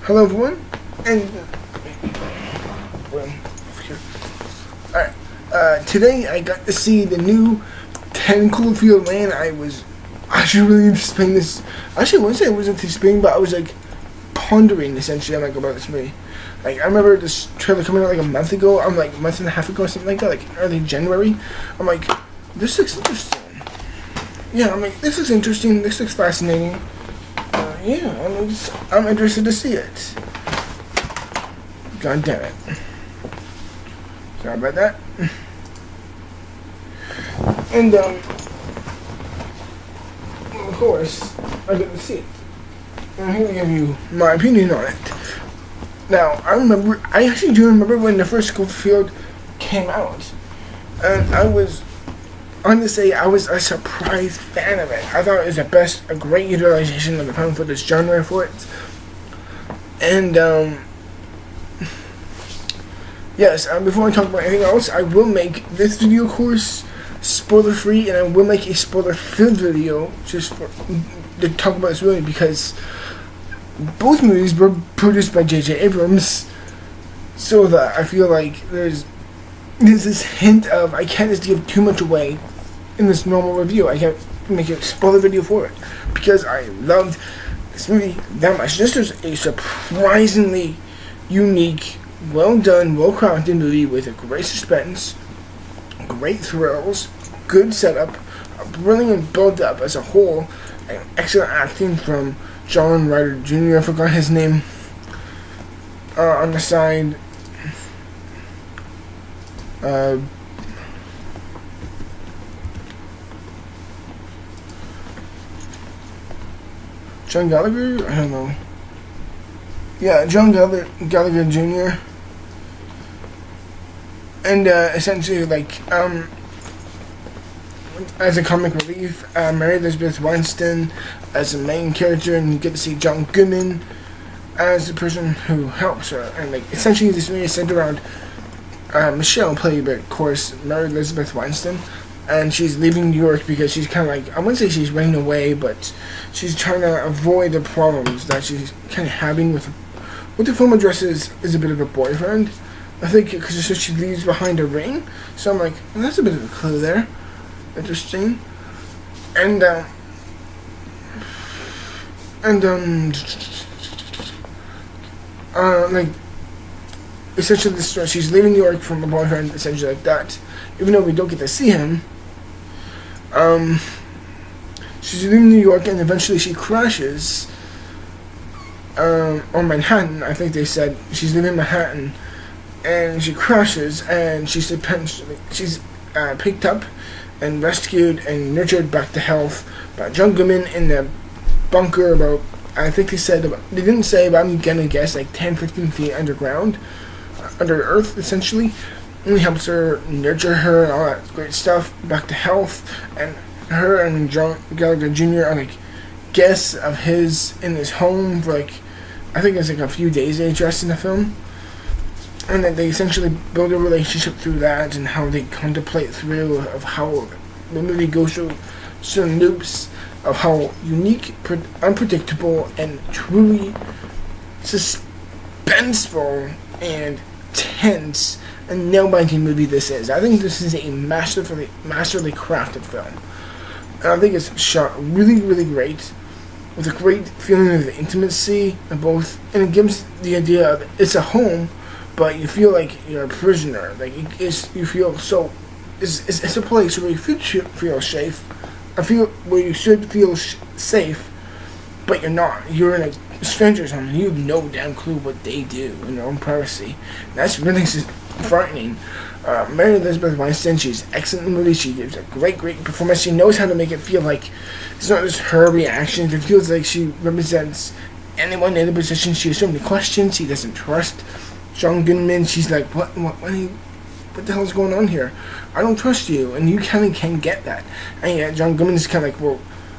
Hello everyone, and today I got to see the new 10 Cloverfield land. I was actually really anticipating this. Actually, I wouldn't say I was anticipating, but I was like pondering essentially about this movie. Like I remember this trailer coming out like a month ago. I'm like a month and a half ago or something like that, like early January. I'm like, this looks interesting. Yeah, I'm like, this looks interesting. This looks fascinating. I'm interested to see it. God damn it. Sorry about that. And, of course, I get to see it. And I'm going to give you my opinion on it. Now, I actually do remember when the first Cloverfield came out. And I'm going to say I was a surprise fan of it. I thought it was a great utilization of the found footage genre for it. And, yes, before I talk about anything else, I will make this video, of course, spoiler free, and I will make a spoiler filled video just to talk about this movie because both movies were produced by J.J. Abrams, so that I feel like there's this hint of I can't just give too much away in this normal review. I can't make a spoiler video for it because I loved this movie that much. This was a surprisingly unique, well done, well crafted movie with a great suspense, great thrills, good setup, a brilliant build up as a whole, and excellent acting from John Ryder Jr. I forgot his name on the side. John Gallagher? I don't know. Yeah, John Gallagher Jr. And essentially, like, as a comic relief, Mary Elizabeth Weinstein as the main character, and you get to see John Goodman as the person who helps her. And, like, essentially, this movie is centered around Michelle, played by, of course, Mary Elizabeth Weinstein. And she's leaving New York because she's kind of like, I wouldn't say she's running away, but she's trying to avoid the problems that she's kind of having with what the film addresses is a bit of a boyfriend. I think because she leaves behind a ring. So I'm like, well, that's a bit of a clue there. Interesting. And like, essentially this story, she's leaving New York from a boyfriend, essentially like that. Even though we don't get to see him. She's leaving New York and eventually she crashes on Manhattan. I think they said she's leaving Manhattan and she crashes and she's picked up and rescued and nurtured back to health by John Goodman in the bunker about, I think they didn't say, but I'm gonna guess like 10-15 feet underground, under earth essentially. And he helps her, nurture her, and all that great stuff, back to health. And her and John Gallagher Jr. are like guests of his in his home for like, I think it's like a few days they address in the film. And then they essentially build a relationship through that and how they contemplate through of how the movie goes through certain loops of how unique, unpredictable, and truly suspenseful and tense and nail-biting movie this is. I think this is a masterly crafted film. And I think it's shot really, really great, with a great feeling of intimacy and and it gives the idea of it's a home, but you feel like you're a prisoner. Like you feel so. It's a place where you should feel safe. Where you should feel safe, but you're not. You're in a stranger's home, and you have no damn clue what they do in their own privacy. And that's really frightening. Mary Elizabeth Weinstein, she's excellent in the movie. She gives a great performance. She knows how to make it feel like it's not just her reactions. It feels like she represents anyone in the position. She has so many questions. She doesn't trust John Goodman. She's like, what the hell is going on here? I don't trust you. And you kind of can get that. And yet John Goodman is kind of like, well,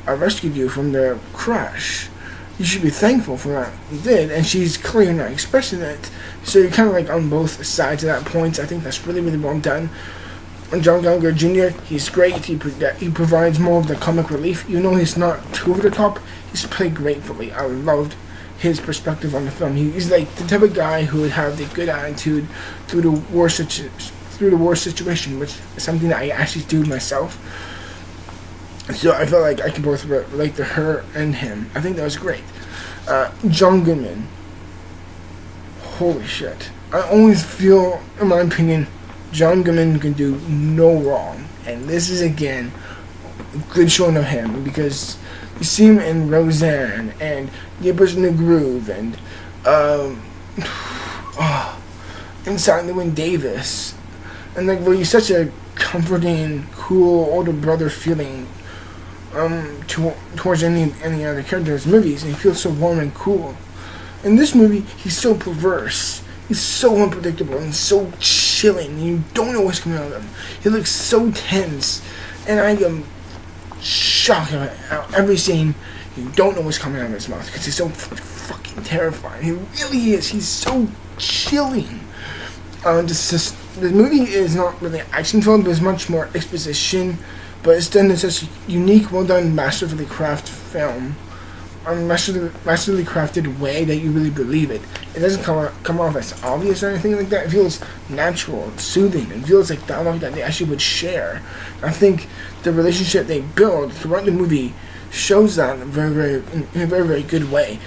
I rescued you from the crash. You should be thankful for what you did. And she's clearly not expressing it. So you're kind of like on both sides of that point. I think that's really, really well done. And John Gallagher Jr., he's great. He provides more of the comic relief. You know, he's not too over the top. He's played gratefully. I loved his perspective on the film. He's like the type of guy who would have the good attitude through the worst situation, which is something that I actually do myself. So I felt like I could both relate to her and him. I think that was great. John Goodman. Holy shit. I always feel, in my opinion, John Goodman can do no wrong. And this is, again, a good showing of him, because you see him in Roseanne and Neighbors in the Groove and Inside Llewyn Davis. And like, well, he's such a comforting, cool older brother feeling towards any other characters in movies, and he feels so warm and cool. In this movie, he's so perverse. He's so unpredictable and so chilling. You don't know what's coming out of him. He looks so tense, and I am shocked at every scene. You don't know what's coming out of his mouth because he's so fucking terrifying. He really is. He's so chilling. The movie is not really action film, but it's much more exposition. But it's done in such a unique, well done, masterfully crafted film, masterfully crafted way that you really believe it. It doesn't come off as obvious or anything like that. It feels natural and soothing. It feels like dialogue that they actually would share. I think the relationship they build throughout the movie shows that in a very good way.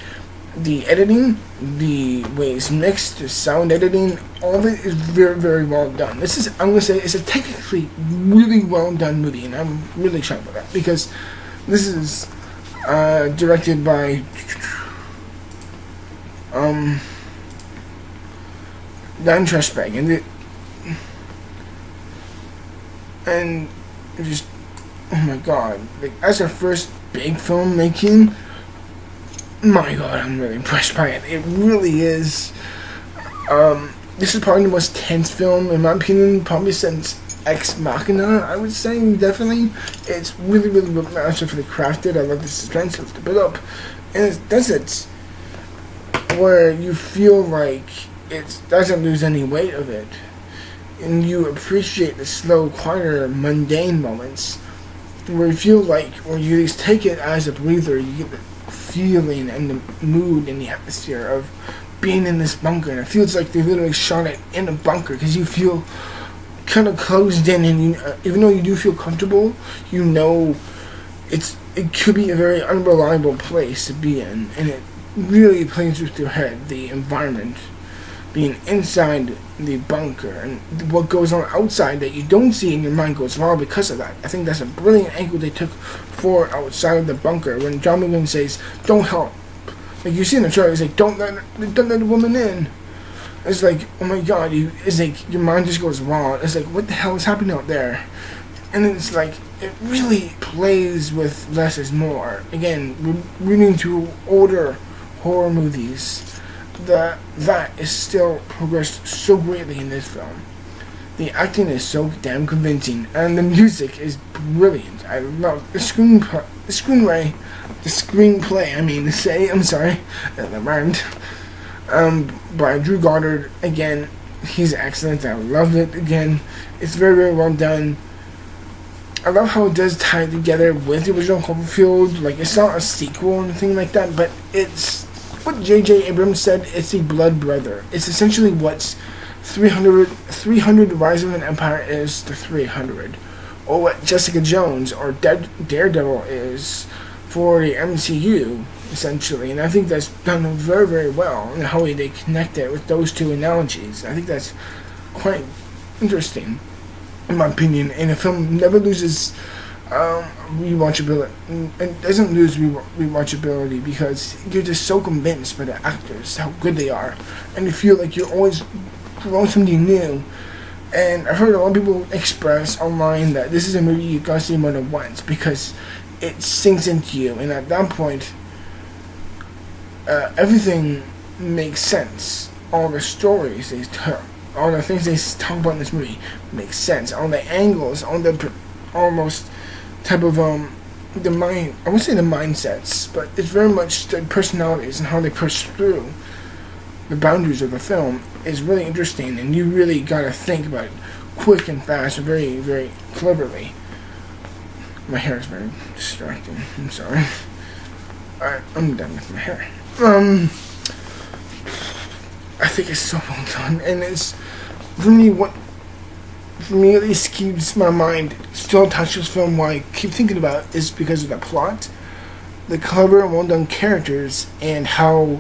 The editing, the way it's mixed, the sound editing, all of it is very well done. This is, I'm going to say, it's a technically really well done movie, and I'm really shocked about that, because this is directed by Dan Treshbeck, and just, oh my god, like, as their first big film making, my god, I'm really impressed by it. It really is. This is probably the most tense film, in my opinion, probably since Ex Machina, I would say, definitely. It's really masterfully crafted. I love the suspense, I love the build-up. And it does it where you feel like it doesn't lose any weight of it. And you appreciate the slow, quieter, mundane moments where you feel like, or you at least take it as a breather, you get the feeling and the mood and the atmosphere of being in this bunker, and it feels like they literally shot it in a bunker, because you feel kind of closed in, and you, even though you do feel comfortable, you know it could be a very unreliable place to be in, and it really plays with your head, the environment, being inside the bunker, and what goes on outside that you don't see in your mind goes wrong because of that. I think that's a brilliant angle they took for outside of the bunker, when John McGinn says, "Don't help." Like, you see in the trailer, he's like, don't let the woman in. It's like, oh my god, it's like, your mind just goes wild. It's like, what the hell is happening out there? And it's like, it really plays with less is more. Again, we're reading through older horror movies. That is still progressed so greatly in this film. The acting is so damn convincing, and the music is brilliant. I love the screenplay. I mean to say, I'm sorry, that rhymed. By Drew Goddard. Again, he's excellent. I love it. Again, it's very well done. I love how it does tie together with the original Cloverfield. Like, it's not a sequel or anything like that, but it's what J.J. Abrams said. It's the blood brother. It's essentially what's 300 Rise of an Empire is to 300, or what Jessica Jones or Daredevil is for the MCU, essentially. And I think that's done very well, and how they connect it with those two analogies. I think that's quite interesting, in my opinion. And the film never loses rewatchability. It doesn't lose rewatchability, because you're just so convinced by the actors, how good they are, and you feel like you're always growing something new. And I've heard a lot of people express online that this is a movie you gotta see more than once, because it sinks into you, and at that point, everything makes sense. All the stories they tell, all the things they talk about in this movie make sense. All the angles, all the almost type of the mind. I wouldn't say the mindsets, but it's very much the personalities and how they push through the boundaries of the film is really interesting, and you really gotta think about it quick and fast, very cleverly. My hair is very distracting. I'm sorry. Alright, I'm done with my hair. I think it's so well done, and it's for me for me at least keeps my mind still attached to this film. Why I keep thinking about it is because of the plot, the clever and well done characters, and how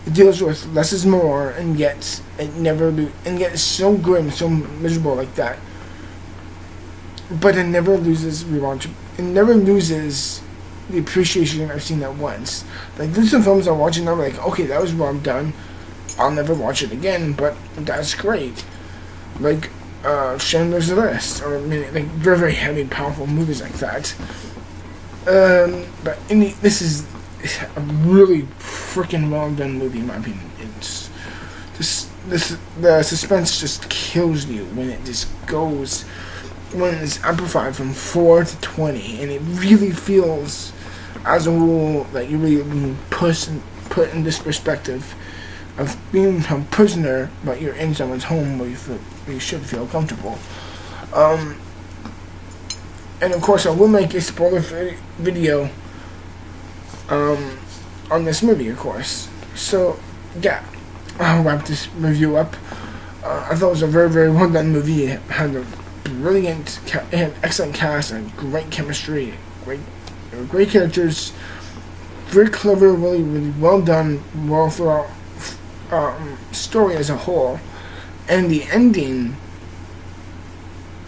it deals with less is more, and yet it's so grim, so miserable like that. But it never loses rewatch. It never loses the appreciation I've seen that once. Like there's some films I'm watching now, I'm like, okay, that was well done. I'll never watch it again, but that's great. Like Schindler's List, or like very, very heavy, powerful movies like that. But this is a really freaking well done movie in my opinion. It's just the suspense just kills you when it just goes, when it's amplified from 4 to 20, and it really feels as a rule that you're really being put in this perspective of being a prisoner, but you're in someone's home where you should feel comfortable. And of course, I will make a spoiler video on this movie, of course. So, yeah, I'll wrap this review up. I thought it was a very, very well done movie. It had a brilliant, it had excellent cast and great chemistry, great characters, very clever, really, really well done, well throughout. Story as a whole, and the ending,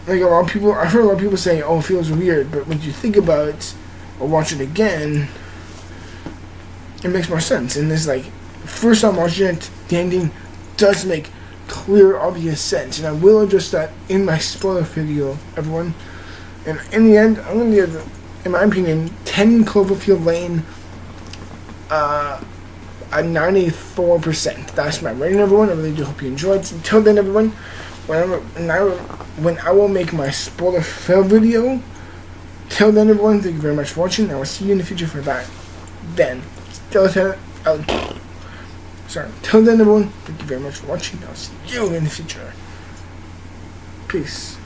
like I've heard a lot of people say, oh, it feels weird, but when you think about it or watch it again, it makes more sense. And it's like, first time watching it, the ending does make clear, obvious sense, and I will address that in my spoiler video, everyone. And in the end, I'm going to give, in my opinion, 10 Cloverfield Lane, at 94%. That's my rating, everyone. I really do hope you enjoyed. Until then, everyone, when I will make my spoiler fail video. Till then, everyone, thank you very much for watching. I will see you in the future for that. Then, till then, everyone, thank you very much for watching. I'll see you in the future. Peace.